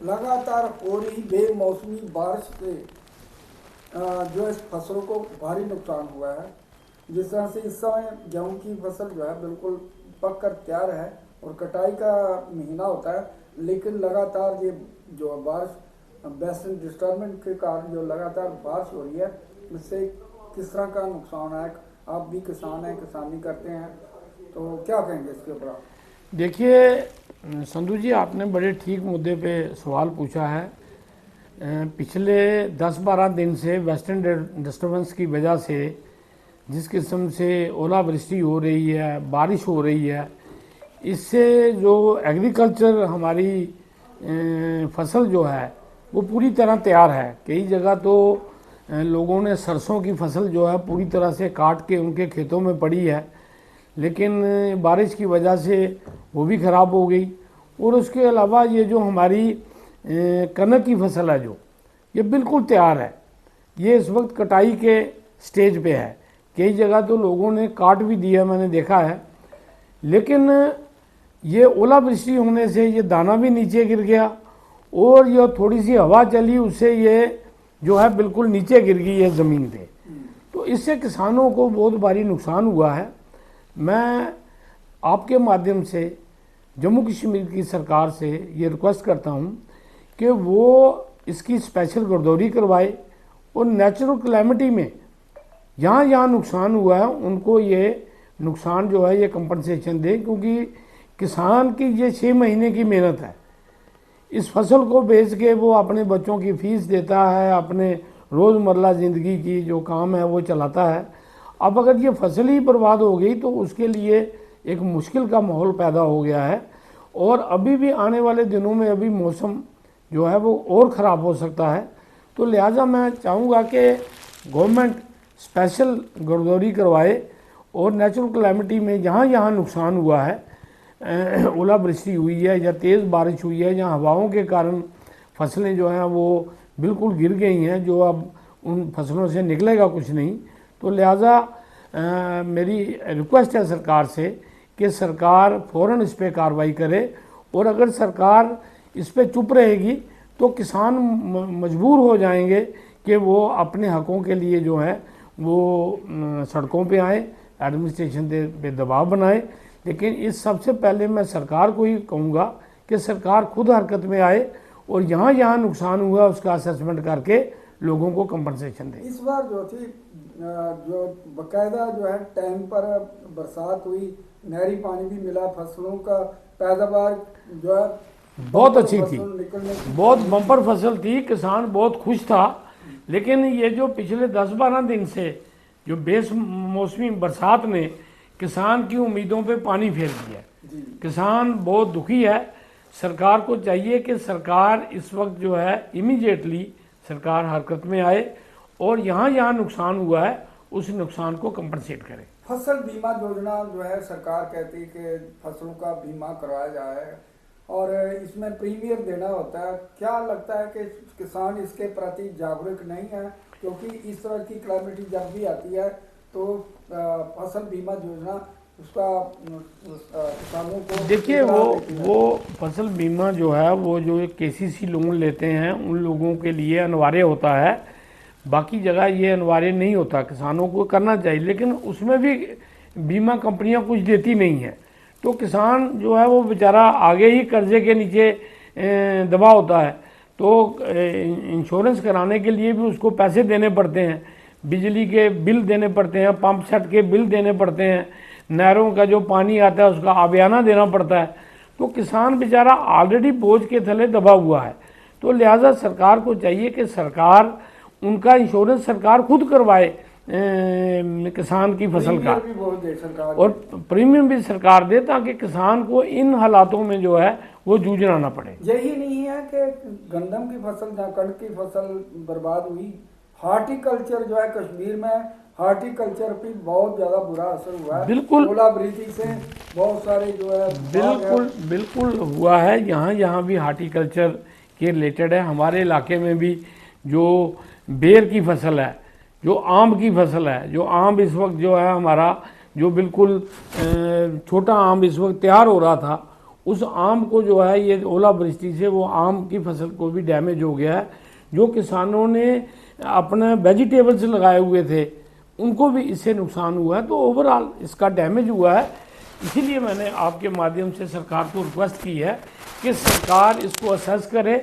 लगातार हो रही बेमौसमी बारिश से जो इस फसलों को भारी नुकसान हुआ है। जिस तरह से इस समय गेहूं की फसल जो है बिल्कुल पक कर तैयार है और कटाई का महीना होता है, लेकिन लगातार ये जो बारिश वेस्टर्न डिस्टर्बेंस के कारण जो लगातार बारिश हो रही है, इससे किस तरह का नुकसान है। आप भी किसान हैं, किसानी करते हैं, तो क्या कहेंगे इसके ऊपर आप? देखिए संधू जी, आपने बड़े ठीक मुद्दे पे सवाल पूछा है। पिछले 10-12 दिन से वेस्टर्न डिस्टर्बेंस की वजह से जिस किस्म से ओलावृष्टि हो रही है, बारिश हो रही है, इससे जो एग्रीकल्चर हमारी फसल जो है वो पूरी तरह तैयार है। कई जगह तो लोगों ने सरसों की फसल जो है पूरी तरह से काट के उनके खेतों में पड़ी है, लेकिन बारिश की वजह से वो भी ख़राब हो गई। और उसके अलावा ये जो हमारी कनक की फसल है जो ये बिल्कुल तैयार है, ये इस वक्त कटाई के स्टेज पे है। कई जगह तो लोगों ने काट भी दिया, मैंने देखा है, लेकिन ये ओलावृष्टि होने से ये दाना भी नीचे गिर गया और ये थोड़ी सी हवा चली उससे ये जो है बिल्कुल नीचे गिर गई है ज़मीन पे। तो इससे किसानों को बहुत भारी नुकसान हुआ है। मैं आपके माध्यम से जम्मू कश्मीर की सरकार से ये रिक्वेस्ट करता हूँ कि वो इसकी स्पेशल गिरदौरी करवाए और नेचुरल कैलेमिटी में जहाँ जहाँ नुकसान हुआ है उनको ये नुकसान जो है ये कंपनसेशन दें, क्योंकि किसान की ये 6 महीने की मेहनत है। इस फसल को बेच के वो अपने बच्चों की फीस देता है, अपने रोज़मर्रा ज़िंदगी की जो काम है वो चलाता है। अब अगर ये फसल ही बर्बाद हो गई तो उसके लिए एक मुश्किल का माहौल पैदा हो गया है और अभी भी आने वाले दिनों में अभी मौसम जो है वो और ख़राब हो सकता है। तो लिहाजा मैं चाहूँगा कि गवर्नमेंट स्पेशल गिरदौरी करवाए और नेचुरल कैलेमिटी में जहाँ जहाँ नुकसान हुआ है, ओलावृष्टि हुई है या तेज़ बारिश हुई है, जहाँ हवाओं के कारण फसलें जो हैं वो बिल्कुल गिर गई हैं, जो अब उन फसलों से निकलेगा कुछ नहीं। तो लिहाजा मेरी रिक्वेस्ट है सरकार से कि सरकार फ़ौरन इस पर कार्रवाई करे, और अगर सरकार इस पर चुप रहेगी तो किसान मजबूर हो जाएंगे कि वो अपने हकों के लिए जो है वो सड़कों पे आए, एडमिनिस्ट्रेशन पे दबाव बनाए। लेकिन इस सबसे पहले मैं सरकार को ही कहूँगा कि सरकार खुद हरकत में आए और यहाँ यहाँ नुकसान हुआ उसका असेसमेंट करके लोगों को कंपनसेशन दे। इस बार जो थी जो बाकायदा जो है टाइम पर बरसात हुई, नहरी पानी भी मिला, फसलों का पैदावार जो है बहुत अच्छी थी, बहुत बम्पर फसल थी, किसान बहुत खुश था। लेकिन ये जो पिछले 10-12 दिन से जो बेमौसमी बरसात ने किसान की उम्मीदों पे पानी फेर दिया है, किसान बहुत दुखी है। सरकार को चाहिए कि सरकार इस वक्त जो है इमीडिएटली सरकार हरकत में आए और यहाँ यहाँ नुकसान हुआ है उस नुकसान को कंपनसेट करे। फसल बीमा योजना जो है सरकार कहती है कि फसलों का बीमा कराया जाए और इसमें प्रीमियम देना होता है। क्या लगता है कि किसान इसके प्रति जागरूक नहीं है? क्योंकि इस तरह की कैलेमिटी जब भी आती है तो फसल बीमा योजना उसका किसानों को देखिए वो फसल बीमा जो है वो जो केसीसी लोन लेते हैं उन लोगों के लिए अनिवार्य होता है, बाकी जगह ये अनिवार्य नहीं होता। किसानों को करना चाहिए, लेकिन उसमें भी बीमा कंपनियां कुछ देती नहीं है, तो किसान जो है वो बेचारा आगे ही कर्जे के नीचे दबा होता है। तो इंश्योरेंस कराने के लिए भी उसको पैसे देने पड़ते हैं, बिजली के बिल देने पड़ते हैं, पंप सेट के बिल देने पड़ते हैं, नहरों का जो पानी आता है उसका आबियाना देना पड़ता है। तो किसान बेचारा ऑलरेडी बोझ के थले दबा हुआ है। तो लिहाजा सरकार को चाहिए कि सरकार उनका इंश्योरेंस सरकार खुद करवाए किसान की फसल का, और प्रीमियम भी सरकार दे ताकि किसान को इन हालातों में जो है वो जूझना ना पड़े। यही नहीं है कि गंदम की फसल या कणक की फसल बर्बाद हुई, हार्टिकल्चर जो है कश्मीर में हार्टिकल्चर पे बहुत ज़्यादा बुरा असर हुआ है। बिल्कुल ओलावृष्टि से बहुत सारे जो है बिल्कुल हुआ है। यहाँ भी हार्टिकल्चर के रिलेटेड है। हमारे इलाके में भी जो बेर की फसल है, जो आम की फसल है, जो आम इस वक्त जो है हमारा जो बिल्कुल छोटा आम इस वक्त तैयार हो रहा था, उस आम को जो है ये ओलावृष्टि से वो आम की फसल को भी डैमेज हो गया है। जो किसानों ने अपने वेजिटेबल्स लगाए हुए थे उनको भी इससे नुकसान हुआ है। तो ओवरऑल इसका डैमेज हुआ है। इसीलिए मैंने आपके माध्यम से सरकार को रिक्वेस्ट की है कि सरकार इसको असेस करे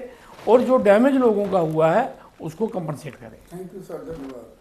और जो डैमेज लोगों का हुआ है उसको कंपनसेट करे। थैंक यू सर, धन्यवाद।